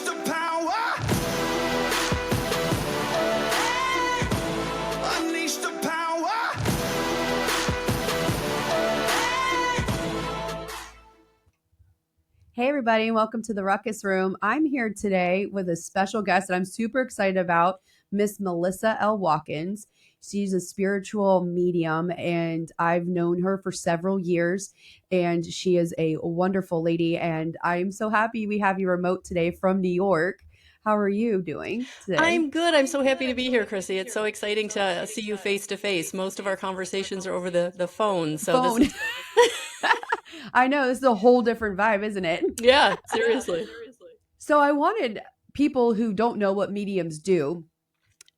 the power. Unleash the power. Hey everybody, and welcome to the Ruckus Room. I'm here today with a special guest that I'm super excited about, Miss Melissa L. Watkins. She's a spiritual medium, and I've known her for several years, and she is a wonderful lady, and I'm so happy we have you remote today from New York. How are you doing today? I'm good. I'm so happy to be here, Chrissy. It's so exciting to see you face to face. Most of our conversations are over the phone. So this is I know, this is a whole different vibe, isn't it? yeah, seriously. So I wanted people who don't know what mediums do,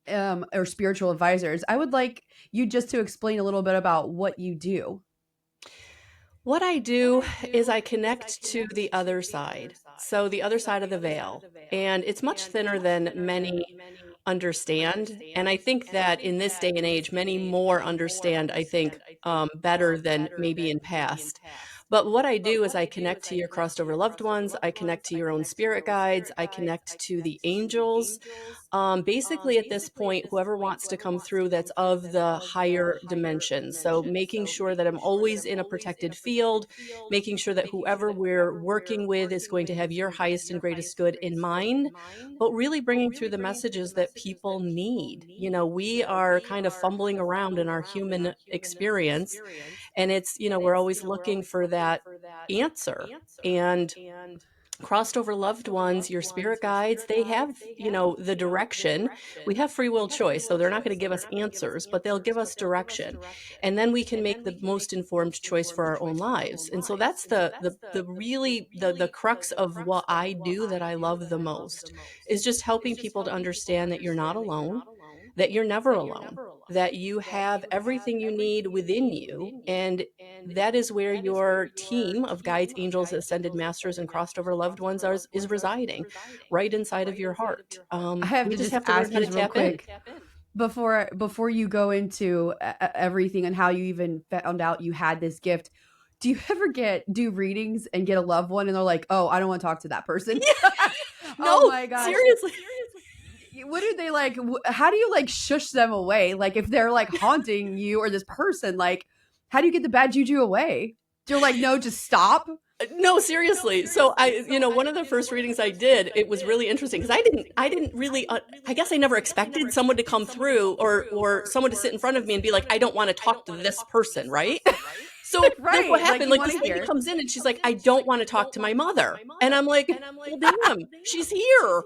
or spiritual advisors, I would like you just to explain a little bit about what you do. What I do is I connect to the other side. So the other side of the veil. And it's much thinner than many understand. And I think that in this day and age, many more understand, I think, better than maybe in past. But what I do is I connect to your crossed over loved ones. I connect to your own spirit guides. I connect to the angels. Basically, at this point, whoever wants to come through that's of the higher dimensions. So making sure that I'm always in a protected field, making sure that whoever we're working with is going to have your highest and greatest good in mind, but really bringing through the messages that people need. You know, we are kind of fumbling around in our human experience, and it's, you know, we're always looking for that answer. And crossed over loved ones, your spirit guides, they have, you know, the direction. We have free will choice, so they're not going to give us answers, but they'll give us direction. And then we can make the most informed choice for our own lives. And so that's the really the crux of what I do that I love the most, is just helping people to understand that you're not alone, that you're never alone, that you have everything you need within you. And that is where your team of guides, angels, ascended masters, and crossed over loved ones is residing, right inside of your heart. I have We to just just have to learn ask how to this real tap in. quick before you go into everything and how you even found out you had this gift. Do you ever do readings and get a loved one and they're like, "Oh, I don't want to talk to that person"? No, Oh my gosh. seriously. What do they like? How do you like shush them away? Like if they're like haunting you or this person, like how do you get the bad juju away? You're like, no, just stop. No, seriously. So one of the first readings I did, it was really interesting because I didn't really, I guess I never expected someone to come through or someone to sit in front of me and be like, I don't want to talk to this person, right? So that's what happened. Like this lady comes in and she's like, I don't want to talk to my mother. And I'm like, well, damn, she's here.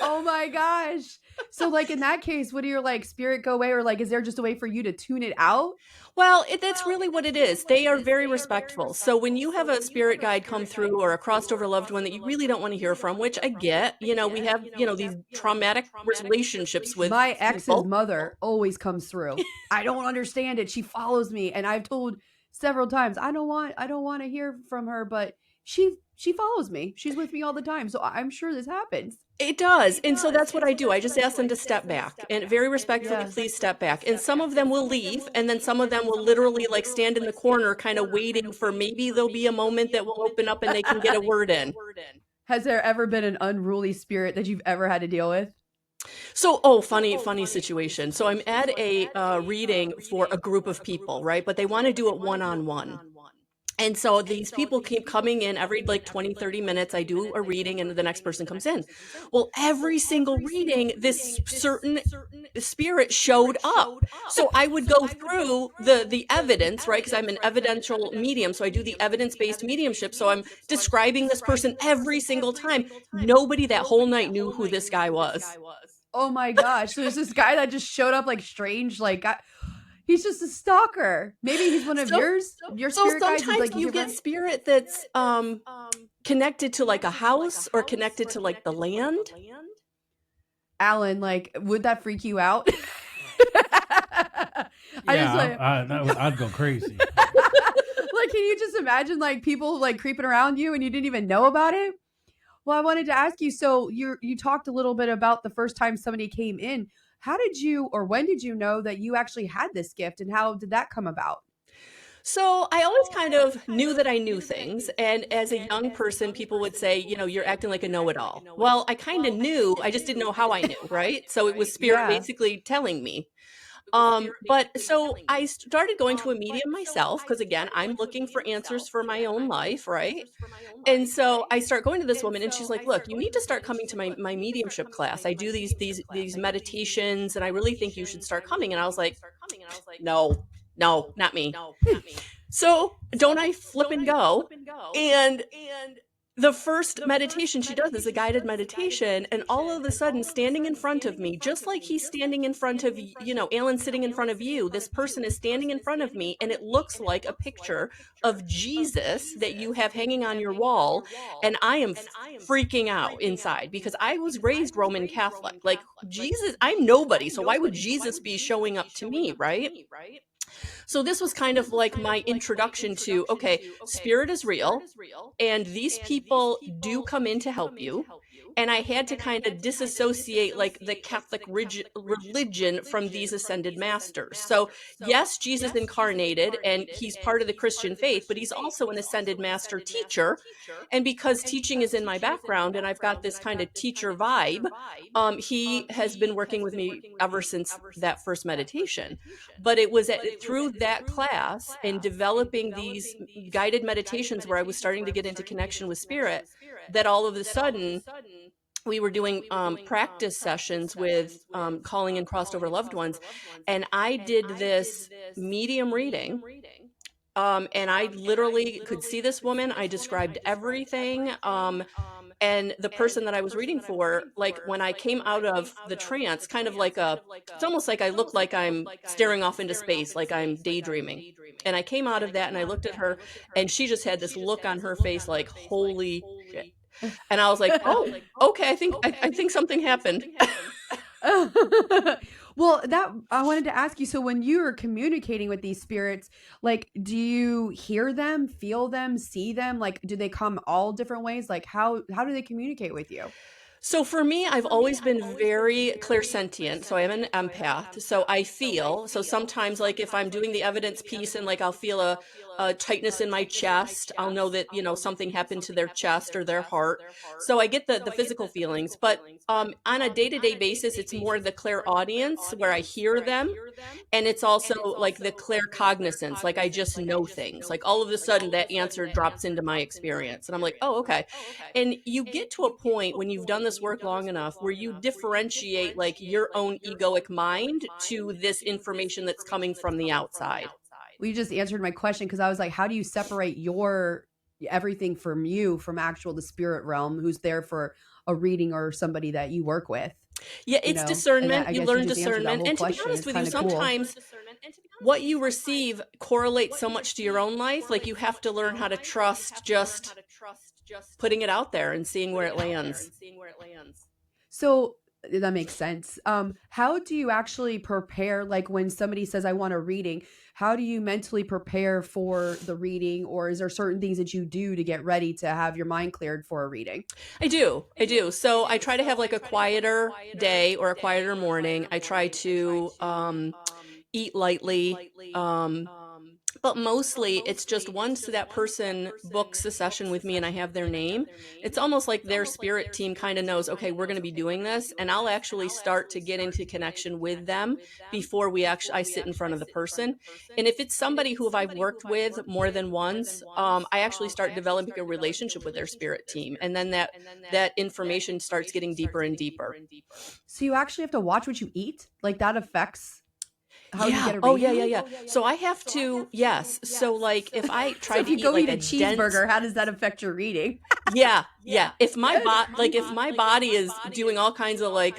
Oh my gosh. So like in that case, what do your like spirit go away, or like is there just a way for you to tune it out? Well, that's really what it is. They are very respectful. So when you have a spirit guide come through or a crossed over loved one that you really don't want to hear from, which I get, you know, we have, you know, these traumatic relationships with my ex's people. mother always comes through. I don't understand it. She follows me, and I've told several times I don't want to hear from her, but she follows me. She's with me all the time. So I'm sure this happens. It does. And so that's what I do. I just ask them to step back and very respectfully, please step back. And some of them will leave. And then some of them will literally like stand in the corner kind of waiting for maybe there'll be a moment that will open up and they can get a word in. Has there ever been an unruly spirit that you've ever had to deal with? So, funny situation. So I'm at a reading for a group of people, right? But they want to do it one-on-one. And so these people keep coming in every like 20, 30 minutes. I do a reading and the next person comes in. Well, every single reading, this certain spirit showed up. So I would go through the evidence, right? Because I'm an evidential medium. So I do the evidence-based mediumship. So I'm describing this person every single time. Nobody that whole night knew who this guy was. Oh my gosh. So there's this guy that just showed up like strange, like he's just a stalker. Maybe he's one of yours. Your spirit guides. Sometimes like you get spirit that's connected to like a house or connected to like the land. Alan, like, would that freak you out? I'd go crazy. Like, can you just imagine like people like creeping around you and you didn't even know about it? Well, I wanted to ask you. So you talked a little bit about the first time somebody came in. How did you, or when did you know that you actually had this gift, and how did that come about? So I always kind of knew that I knew things. And as a young person, people would say, you're acting like a know-it-all. Well, I kind of knew, I just didn't know how I knew, right? So it was spirit Yeah. basically telling me. But so I started going to a medium myself because again, I'm looking for answers for my own life, right? And so I start going to this woman and she's like, look, you need to start coming to my mediumship class. I do these meditations and I really think you should start coming. And I was like, no, no, not me. So don't I flip and go? And the first meditation she does is a guided meditation. And all of a sudden, standing in front of me, just like he's standing in front of, Alan's sitting in front of you, this person is standing in front of me. And it looks like a picture of Jesus that you have hanging on your wall. And I am freaking out inside because I was raised Roman Catholic. Like Jesus, I'm nobody. So why would Jesus be showing up to me, right? So this was kind of like my introduction to, okay, spirit is real and these people do come in to help you. And I had to kind of disassociate like the Catholic religion from these ascended masters. So yes, Jesus incarnated and he's part of the Christian faith, but he's also an ascended master teacher. And because teaching is in my background and I've got this kind of teacher vibe, he has been working with me ever since that first meditation. But it was through that class and developing these guided meditations where I was starting to get into connection with spirit that all of a sudden we were doing practice sessions with calling in crossed over loved ones. And I did this medium reading. And I literally could see this woman. I described everything. And the person that I was reading for, like when I came out of the trance, kind of like it's almost like I look like I'm staring off into space, like I'm daydreaming. And I came out of that and I looked at her and she just had this look on her face like, holy shit. And I was like, oh, okay, I think something happened. Well, that I wanted to ask you. So when you are communicating with these spirits, like, do you hear them, feel them, see them? Like, do they come all different ways? Like, how do they communicate with you? So for me, I've always been very clairsentient. So I am an empath. So I feel. So sometimes, like if I'm doing the evidence piece and like I'll feel a tightness in my chest, I'll know that something happened to their chest or their heart. So I get the physical feelings. But on a day-to-day basis, it's more the clairaudience where I hear them, and it's also like the claircognizance. Like I just know things. Like all of a sudden, that answer drops into my experience, and I'm like, oh, okay. And you get to a point when you've done this work long enough where you differentiate like your own egoic mind to this information that's coming from the outside. Well, you just answered my question because I was like, how do you separate your everything from you from actual the spirit realm who's there for a reading or somebody that you work with? Yeah, it's discernment. You learn discernment. And to be honest with you, Cool. sometimes what you receive correlates so much to your own life. Like you have to learn how to trust just putting it out there and seeing where it lands. So that makes sense. How do you actually prepare? Like when somebody says, I want a reading, how do you mentally prepare for the reading? Or is there certain things that you do to get ready to have your mind cleared for a reading? I do. So I try to have like a quieter day or a quieter morning. I try to eat lightly. But mostly it's just once that person books a session with me and I have their name, it's almost like their spirit team kind of knows, okay, we're going to be doing this. And I'll actually start to get into connection with them before I sit in front of the person. And if it's somebody who I've worked with more than once, I actually start developing a relationship with their spirit team. And then that information starts getting deeper and deeper. So you actually have to watch what you eat? Like that affects how you get a reading? Oh, yeah. So I have to, yes. So like if I try to eat like a cheeseburger, how does that affect your reading? Yeah. If my body is doing all kinds of like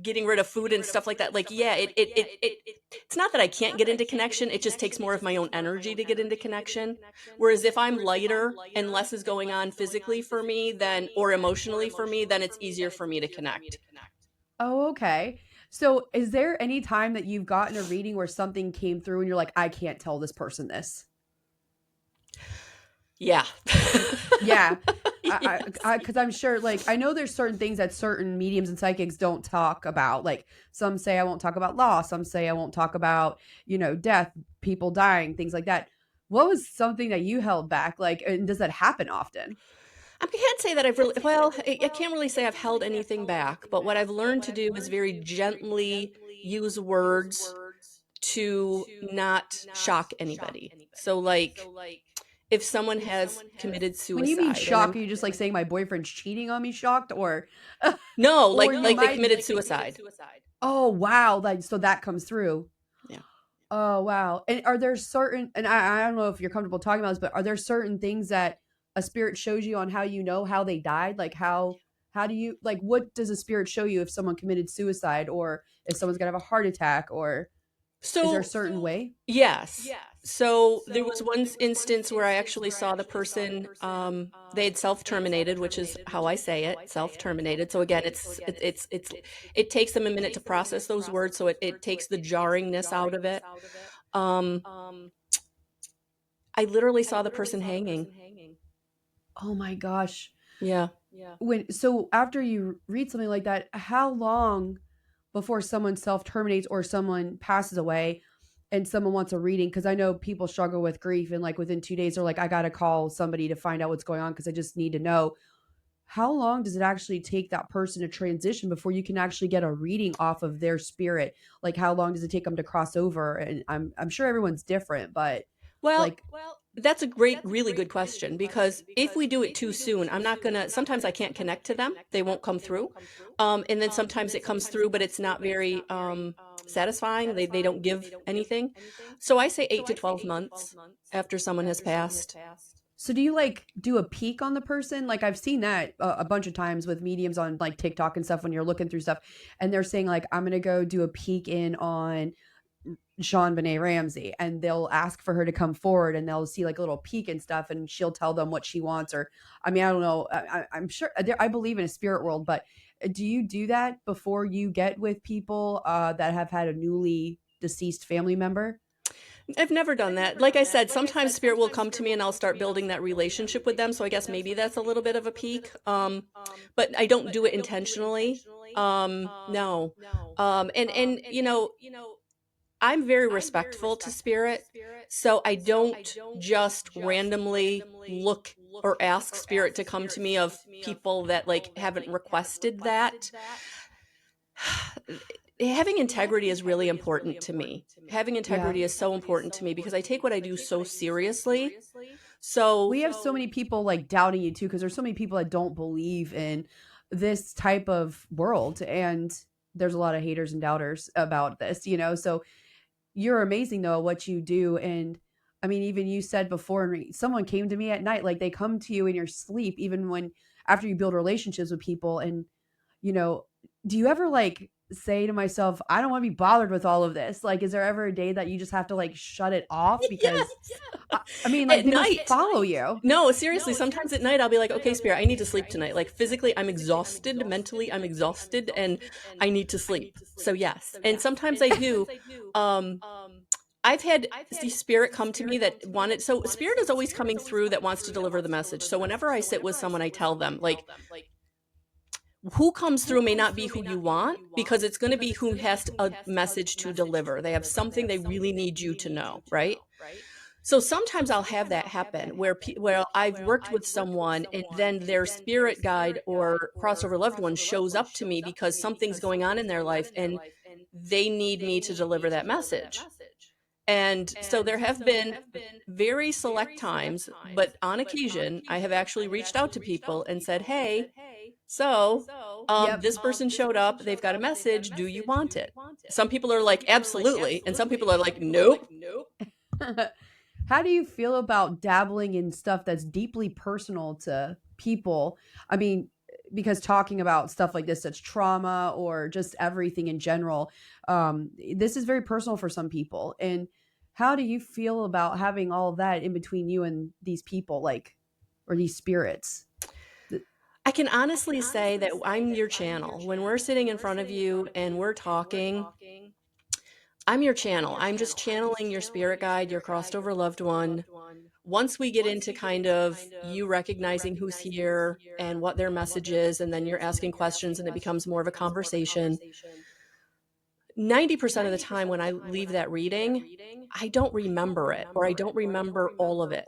getting rid of food and stuff like that, like it's not that I can't get into connection, it just takes more of my own energy to get into connection. Whereas if I'm lighter and less is going on physically for me then or emotionally for me, then it's easier for me to connect. Oh, okay. So is there any time that you've gotten a reading where something came through and you're like, I can't tell this person this? Yeah. Yeah. Because I'm sure, like, I know there's certain things that certain mediums and psychics don't talk about. Like, some say I won't talk about loss. Some say I won't talk about, death, people dying, things like that. What was something that you held back? Like, and does that happen often? I can't say that I've really, well, I can't really say I've held anything back, but what I've learned to do is very gently use words to not shock anybody. So, like, if someone has committed When you mean suicide, and shock, are you just like saying my boyfriend's cheating on me shocked? Or, no, or like you they might, committed suicide. oh, wow. Like, so that comes through. Yeah. Oh, wow. And are there certain, and I don't know if you're comfortable talking about this, but are there certain things that a spirit shows you on how you know how they died? Like how do you, like, what does a spirit show you if someone committed suicide, or if someone's gonna have a heart attack, or is there a certain way? Yes. So there was one instance where I actually saw the person, they had self-terminated, which is how I say it, self-terminated. So again, it takes them a minute to process those words. So it takes the jarringness out of it. Um, I literally saw the person hanging. Oh my gosh. Yeah. So after you read something like that, how long before someone self-terminates or someone passes away and someone wants a reading? Because I know people struggle with grief, and like within 2 days they're like, I gotta call somebody to find out what's going on because I just need to know. How long does it actually take that person to transition before you can actually get a reading off of their spirit? Like, how long does it take them to cross over? And I'm sure everyone's different, but Well, like, that's a really good question, because if we do it too soon, I'm not gonna, sometimes I can't connect to them. They won't come through. And then sometimes it comes through, but it's not very satisfying. They don't give anything. So I say 8 to 12 months after someone has passed. so do you like do a peek on the person? Like, I've seen that a bunch of times with mediums on like TikTok and stuff when you're looking through stuff, and they're saying like, I'm gonna go do a peek in on Sean Benet Ramsey, and they'll ask for her to come forward, and they'll see like a little peek and stuff, and she'll tell them what she wants. Or, I mean, I don't know. I'm sure I believe in a spirit world, but do you do that before you get with people that have had a newly deceased family member? I've never done that. Like I said, sometimes spirit will come to me and I'll start building that relationship with them. So I guess maybe that's a little bit of a peak. But I don't do it intentionally. No. And I'm very respectful to spirit. So I don't just randomly look or ask spirit to come to me of people that like haven't requested that. Having integrity is really important to me. Having integrity is so important to me because I take what I do so seriously. So We have so many people like doubting you too, because there's so many people that don't believe in this type of world, and there's a lot of haters and doubters about this, so you're amazing though at what you do. And I mean, even you said before, someone came to me at night, like they come to you in your sleep, even when after you build relationships with people. And do you ever like say to myself, I don't want to be bothered with all of this? Like, is there ever a day that you just have to like shut it off? Because I mean, like, at they must night, follow you. no, seriously, sometimes at night I'll be like, okay, spirit, I need to sleep tonight. Like physically, I'm exhausted, mentally, I'm exhausted, and I need to sleep. So yes. And sometimes I do. I've had the spirit come to me that wanted, so spirit is always coming through that wants to deliver the message. So whenever I sit with someone, I tell them, like, who comes through may not be who you want, because it's going to be who has a message to deliver. They have something they really need you to know, right? So sometimes I'll have that happen where I've worked with someone and then their spirit guide or crossover loved one shows up to me because something's going on in their life and they need me to deliver that message. And so there have been very select times, but on occasion, I have actually reached out to people and said, hey, so this person showed up, they've got a message, do you want it? Some people are like, absolutely. And some people are like, nope. How do you feel about dabbling in stuff that's deeply personal to people? I mean, because talking about stuff like this, such trauma or just everything in general, this is very personal for some people. And how do you feel about having all of that in between you and these people, like, or these spirits? I can honestly say that I'm your channel. When we're sitting in front of you and we're talking, I'm your channel. I'm just channeling your spirit guide, your crossed over loved one. once we get into kind of you recognizing who's here and what their message is, and then you're asking questions and it becomes more of a conversation, 90% of the time when I leave that reading, I don't remember it, or I don't remember all of it.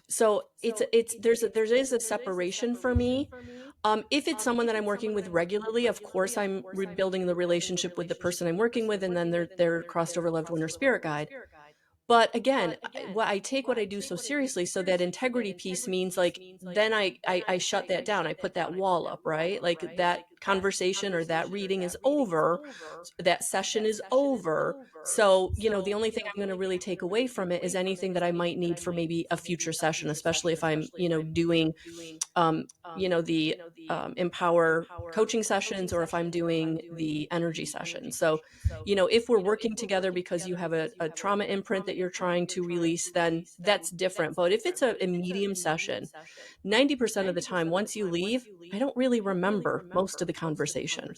So there is a separation for me. If it's someone that I'm working with regularly, of course I'm rebuilding the relationship with the person I'm working with, and then they're crossed over loved one or spirit guide. But again, I take what I do so seriously. So that integrity piece means like, then I shut that down. I put that wall up, right? Like that conversation or that reading is over. That session is over. So, the only thing I'm going to really take away from it is anything that I might need for maybe a future session, especially if I'm, doing, the empower coaching sessions, or if I'm doing the energy sessions. So, if we're working together because you have a trauma imprint that you're trying to release, then that's different. But if it's a medium session, 90% of the time, once you leave, I don't really remember most of the conversation.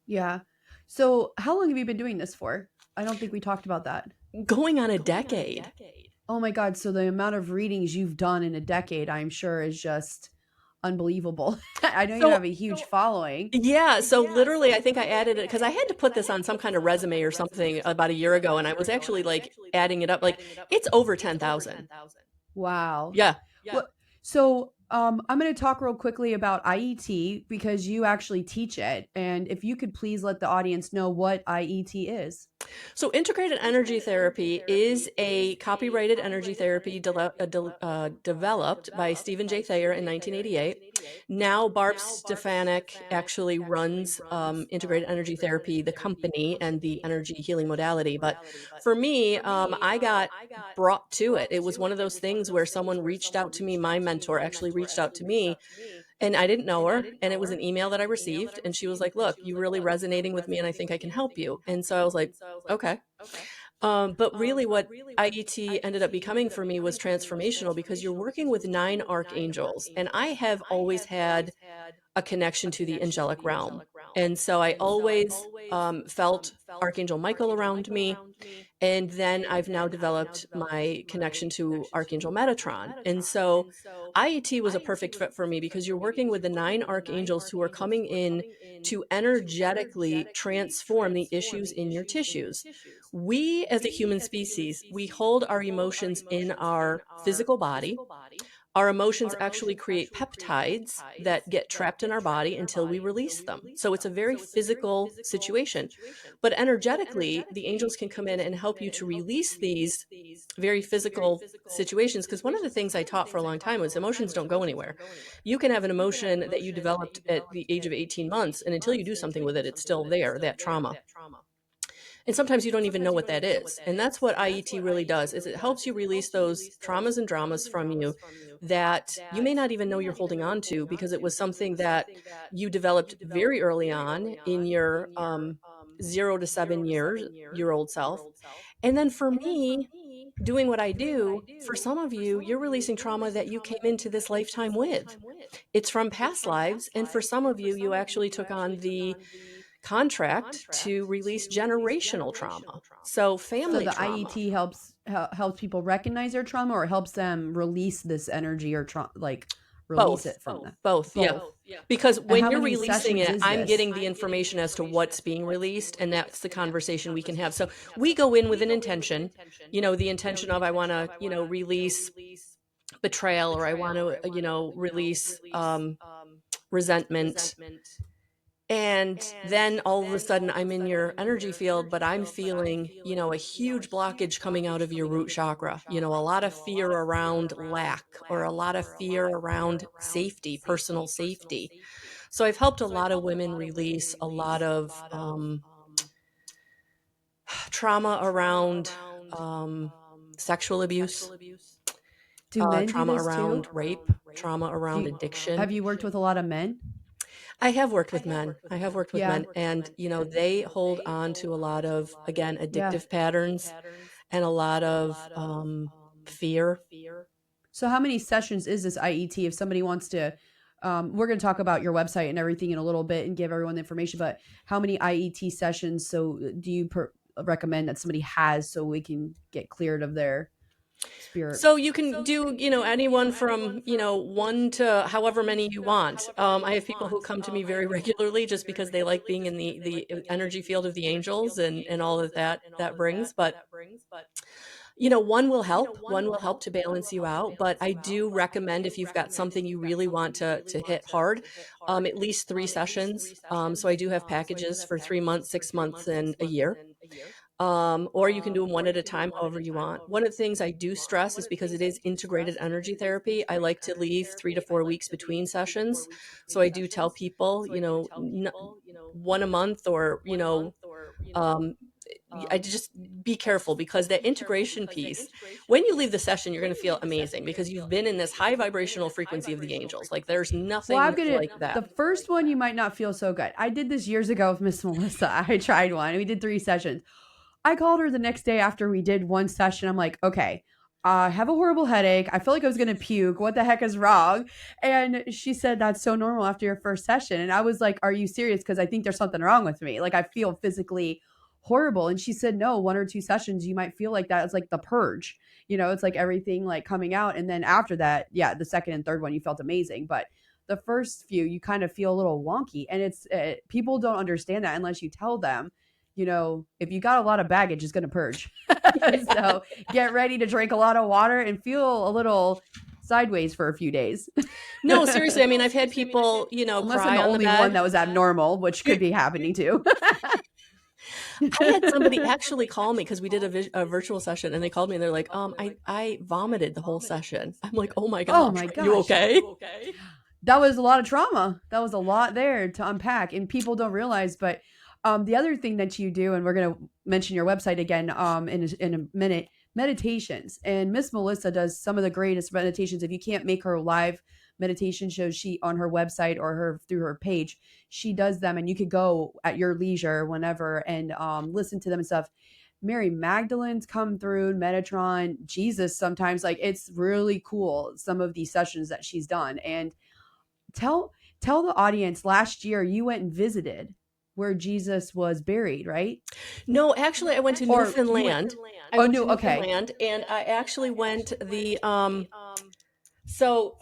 Yeah. So how long have you been doing this for? I don't think we talked about that. Going on a decade. Oh my God. So the amount of readings you've done in a decade, I'm sure, is just unbelievable. I know you have a huge following. Yeah. So literally, I think I added it because I had to put this on some kind of resume or something about a year ago. And I was actually like adding it up. Like, it's over 10,000. Wow. Yeah. Well, so I'm going to talk real quickly about IET because you actually teach it. And if you could please let the audience know what IET is. So integrated energy therapy is a copyrighted energy therapy developed by Stephen J. Thayer in 1988. Now Barb Stefanik actually runs integrated energy therapy, the company, and the energy healing modality. But for me, I got brought to it. It was one of those things where someone reached out to me. My mentor actually reached out to me, and I didn't know her. And it was an email that I received. And she was like, look, you're really resonating with me, and I think I can help you. And so I was like, okay. But really what IET ended up becoming for me was transformational, because you're working with 9 archangels. And I have always had a connection to the angelic realm. And so I always felt Archangel Michael around me. And then I've now developed my connection to Archangel Metatron. And so IET was a perfect fit for me, because you're working with the 9 archangels who are coming in to energetically transform the issues in your tissues. We, as a human species, we hold our emotions in our physical body. Our emotions actually create peptides that get trapped in our body until we release them. So it's a very physical situation. But energetically, the angels can come in and help you to release these very physical situations. Because one of the things I taught for a long time was emotions don't go anywhere. You can have an emotion that you developed at the age of 18 months, and until you do something with it, it's still there, that trauma. And sometimes you don't even know what that is. And that's what IET really does, is it helps you release those traumas and dramas from you that you may not even know you're holding on to, because it was something that you developed very early on in your 0 to 7 year old self. And then for me, doing what I do, for some of you, you're releasing trauma that you came into this lifetime with. It's from past lives. And for some of you, you actually took on the contract to release generational trauma. So family trauma. So the IET helps people recognize their trauma, or helps them release this energy, or release it from them? Both. Yeah. Because when you're releasing it, I'm getting the information as to what's being released, and that's the conversation we can have. So we go in with an intention, the intention of, I want to, release betrayal, or I want to, release resentment. And then all of a sudden I'm in your energy field, but I'm feeling, a huge blockage coming out of your root chakra, a lot of fear around lack, or a lot of fear around safety, personal safety. So I've helped a lot of women release a lot of trauma around sexual abuse, trauma around rape, trauma around addiction. Have you worked with a lot of men? I have worked with men. And, they hold on to a lot of, again, addictive patterns, and a lot of fear. So how many sessions is this IET? If somebody wants to, we're going to talk about your website and everything in a little bit and give everyone the information, but how many IET sessions do you recommend that somebody has, so we can get cleared of their spirit? So you can do, anyone from, 1 to however many you want. I have people who come to me very regularly just because they like being in the energy field of the angels and all of that brings. But, one will help. One will help to balance you out. But I do recommend, if you've got something you really want to hit hard, at least 3 sessions. So I do have packages for 3 months, 6 months, and a year. Or you can do them one at a time, however you want. One of the things I do stress is because it is integrated energy therapy, I like to leave 3 to 4 weeks between sessions. So I do tell people, one a month, or, I just be careful, because that integration piece, when you leave the session, you're going to feel amazing because you've been in this high vibrational frequency of the angels. Like, there's nothing like that. The first one you might not feel so good. I did this years ago with Miss Melissa. I tried one. We did 3 sessions. I called her the next day after we did one session. I'm like, okay, I have a horrible headache. I feel like I was going to puke. What the heck is wrong? And she said, that's so normal after your first session. And I was like, are you serious? Because I think there's something wrong with me. Like, I feel physically horrible. And she said, no, 1 or 2 sessions, you might feel like that. It's like the purge. It's like everything like coming out. And then after that, yeah, the second and third one, you felt amazing. But the first few, you kind of feel a little wonky. And it's people don't understand that unless you tell them. If you got a lot of baggage, it's going to purge. So get ready to drink a lot of water and feel a little sideways for a few days. No, seriously. I mean, I've had people, Unless cry I'm the on only the bed. one that was abnormal, which could be happening too. I had somebody actually call me because we did a virtual session, and they called me and they're like, I vomited the whole session. I'm like, oh my gosh, you okay? That was a lot of trauma. That was a lot there to unpack, and people don't realize. But the other thing that you do, and we're going to mention your website again in a minute, meditations. And Miss Melissa does some of the greatest meditations. If you can't make her live meditation shows, she on her website or through her page, she does them, and you could go at your leisure whenever and listen to them and stuff. Mary Magdalene's come through, Metatron, Jesus sometimes. Like, it's really cool, some of these sessions that she's done. And tell the audience, last year you went and visited where Jesus was buried, right? No, actually, I went to Newfoundland. Okay. And I actually went so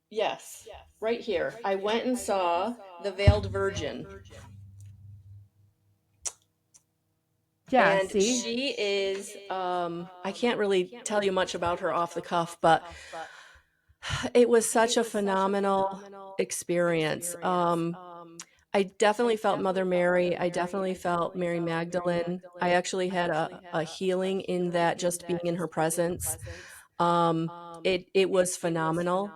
yes, right here. I went and saw the Veiled Virgin. Yeah, and see? she is, I can't really tell you much about her off the cuff, but it was such a phenomenal experience. I definitely felt Mother Mary. I definitely felt Mary Magdalene. I actually had a healing in that, just being in her presence. It was phenomenal.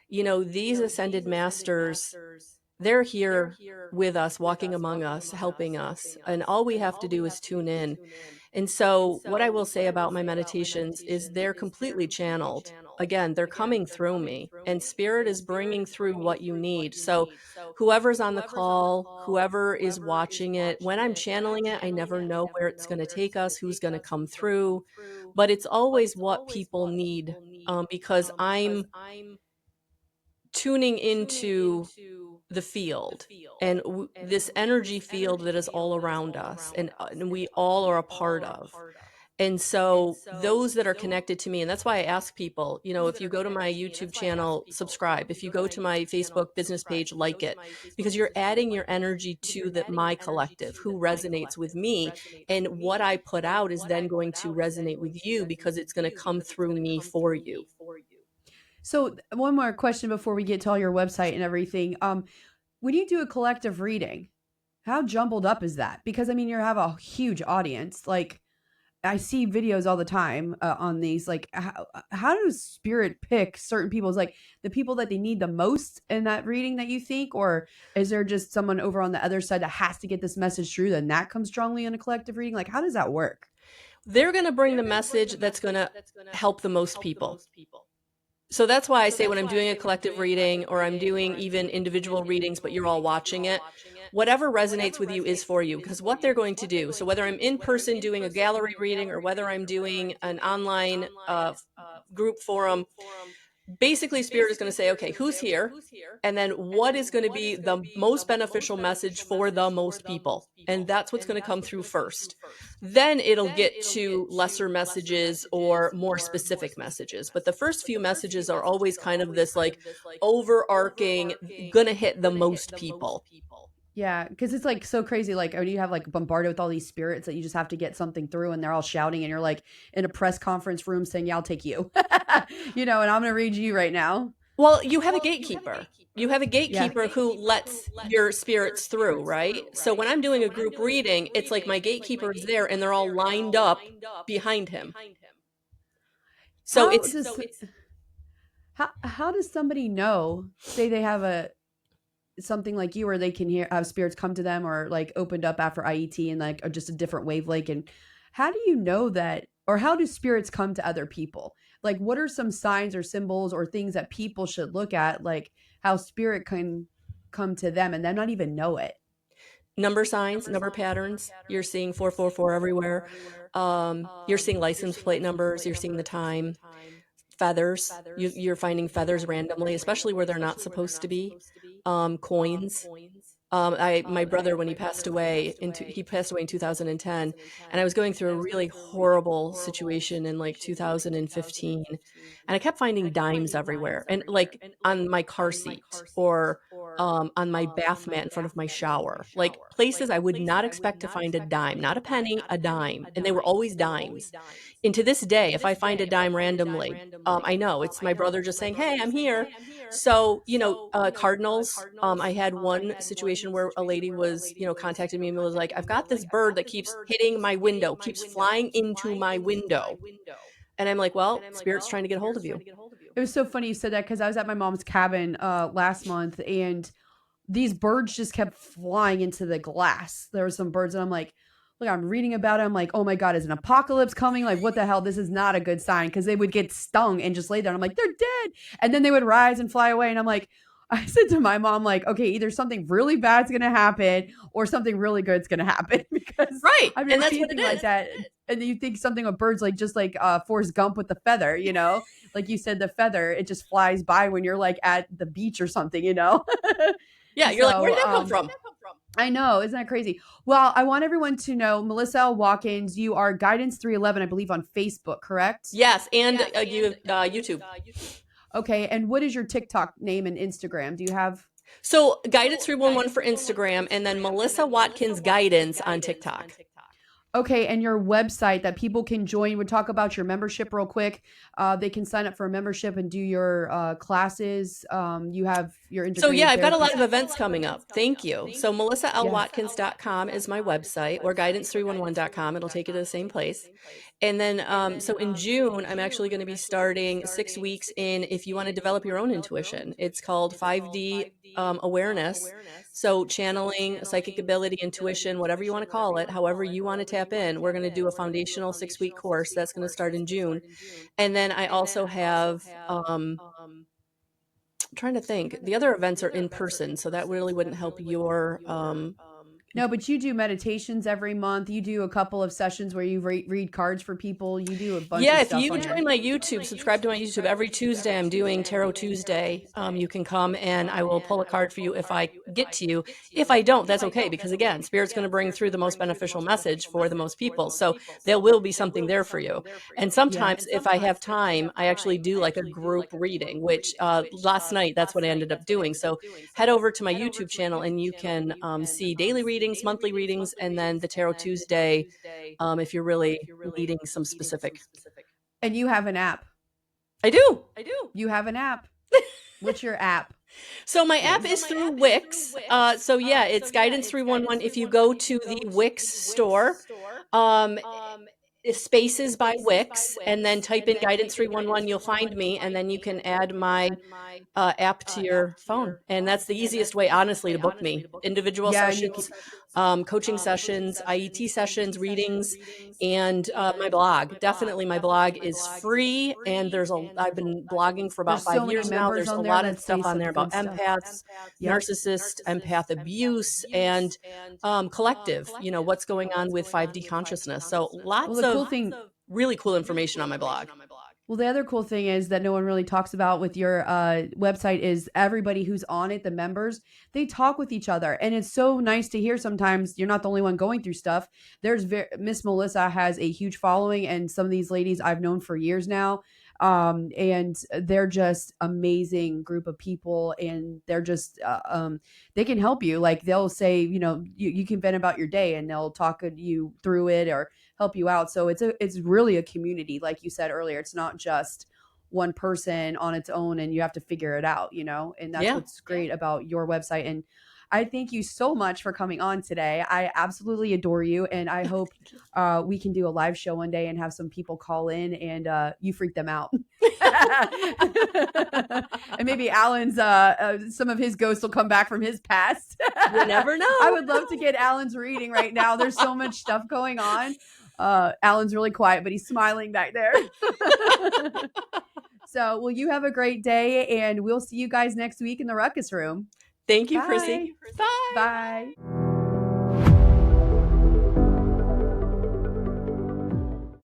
These ascended masters, they're here with us, walking among us, helping us. And all we have to do is tune in. And so what I will say about my meditations is they're completely channeled. Again, they're coming through me, and Spirit is bringing through what you need. So whoever's on the call, whoever is watching it, when I'm channeling it, I never know where it's going to take us, who's going to come through, but it's always what people need, because I'm tuning into the field and this energy field that is all around us, and we all are a part of. And so those that are connected to me, and that's why I ask people, if you go to my YouTube channel, subscribe. If you go to my Facebook business page, like it, because you're adding your energy to my collective, who resonates with me. And what I put out is then going to resonate with you, because it's going to come through me for you. So one more question before we get to all your website and everything. When you do a collective reading, how jumbled up is that? Because, I mean, you have a huge audience. Like, I see videos all the time on these. Like, how does Spirit pick certain people? Is like the people that they need the most in that reading that you think? Or is there just someone over on the other side that has to get this message through, then that comes strongly in a collective reading? Like, how does that work? They're going to bring the message that's going to help the most people. So that's why I say, when I'm doing a collective reading, or I'm doing even individual readings, but you're all watching it, whatever resonates with you is for you. Because what they're going to do, so whether I'm in person doing a gallery reading, or whether I'm doing an online group forum, basically Spirit is going to say, okay, who's here? And then what is going to be the most beneficial message for the most people? And that's what's going to come through first. Then it'll get to lesser messages or more specific messages. But the first few messages are always kind of this like overarching, going to hit the most people. Yeah, because it's like so crazy. Like, when you have like bombarded with all these spirits that you just have to get something through, and they're all shouting, and you're like in a press conference room saying, "Yeah, I'll take you," and I'm going to read you right now. Well, you have a gatekeeper. You have a gatekeeper who lets your spirits through, right? So when I'm doing a group reading, it's like my gatekeeper is there, and they're all lined up behind him. So how does somebody know? Say they have something like you, or they can have spirits come to them, or like opened up after IET and like just a different wavelength. And how do you know that, or how do spirits come to other people? Like, what are some signs or symbols or things that people should look at, like how spirit can come to them and then not even know it? Number signs, number patterns. You're seeing 444 everywhere. You're seeing license plate numbers. You're seeing the time. Feathers. You're finding feathers randomly, especially where they're not supposed to be. Coins. My brother, when he passed away in 2010, and I was going through a really horrible situation in like 2015, and I kept finding dimes everywhere, and like on my car seat or on my bath mat in front of my shower, like places I would not expect to find a dime, not a penny, a dime, and they were always dimes. And to this day, if I find a dime randomly, I know it's my brother just saying, "Hey, I'm here." So, cardinals. I had one situation where a lady was, contacted me and was like, "I've got this bird that keeps hitting my window, keeps flying into my window." And I'm like, "Well, Spirit's trying to get a hold of you." It was so funny you said that, because I was at my mom's cabin last month, and these birds just kept flying into the glass. There were some birds, and I'm like, look, I'm reading about it. I'm like, oh my God, is an apocalypse coming? Like, what the hell? This is not a good sign, because they would get stung and just lay there. And I'm like, they're dead. And then they would rise and fly away. And I'm like, I said to my mom, like, okay, either something really bad's going to happen or something really good's going to happen. Because right. I've never seen anything like that. And then you think something with birds, like just like Forrest Gump with the feather, like you said, the feather, it just flies by when you're like at the beach or something, Yeah, you're like, where did that come from? I know. Isn't that crazy? Well, I want everyone to know, Melissa L. Watkins, you are Guidance 311, I believe, on Facebook, correct? Yes, and YouTube. Okay, and what is your TikTok name and Instagram? Do you have? So Guidance 311 for Instagram, and then Melissa Watkins Guidance on TikTok. Okay, and your website that people can join. We'll talk about your membership real quick. They can sign up for a membership and do your classes. You have your integrated. So yeah, I've got a lot of events coming up. Thank you. So melissalwatkins.com is my website, or guidance311.com. It'll take you to the same place. And then, so in June, I'm actually going to be starting 6 weeks in if you want to develop your own intuition. It's called 5D awareness. So channeling, psychic ability, intuition, whatever you want to call it, however you want to tap in, we're going to do a foundational 6-week course that's going to start in June. And then I also have, I'm trying to think, the other events are in person, so that really wouldn't help your No, but you do meditations every month. You do a couple of sessions where you read cards for people. You do a bunch of stuff. Yeah, if you join my YouTube, subscribe to my YouTube. Every Tuesday, I'm doing Tarot Tuesday. You can come and I will pull a card for you if I get to you. If I don't, that's okay, because again, Spirit's going to bring through the most beneficial message for the most people. So there will be something there for you. And sometimes if I have time, I actually do like a group reading, which last night, that's what I ended up doing. So head over to my YouTube channel and you can see daily readings, monthly readings, and then the Tarot Tuesday if you're really needing some specific. And you have an app. I do. You have an app. What's your app? So my app is through Wix. So yeah, it's Guidance 311. If you go to the Wix store, spaces by Wix, and then type in Guidance 311, you'll find me, and then you can add my app to your phone. And that's the easiest way, honestly, to book me. Individual sessions, coaching sessions, IET sessions, readings, and my blog. Definitely my blog is free, and I've been blogging for about 5 years now. There's a lot of stuff on there about empaths, narcissists, empath abuse, and collective, what's going on with 5D consciousness. So lots of really cool information on my blog. Well, the other cool thing is that no one really talks about with your website is everybody who's on it, the members, they talk with each other. And it's so nice to hear sometimes you're not the only one going through stuff. Miss Melissa has a huge following, and some of these ladies I've known for years now. And they're just amazing group of people, and they're just they can help you. Like they'll say, you can vent about your day and they'll talk you through it or help you out. So it's really a community. Like you said earlier, it's not just one person on its own and you have to figure it out, and that's what's great about your website. And I thank you so much for coming on today. I absolutely adore you. And I hope we can do a live show one day and have some people call in and you freak them out. And maybe Alan's, some of his ghosts will come back from his past. You never know. I would love to get Alan's reading right now. There's so much stuff going on. Alan's really quiet, but he's smiling back there. So, well, you have a great day, and we'll see you guys next week in the Ruckus Room. Thank you, Bye. Chrissy. Bye. Bye.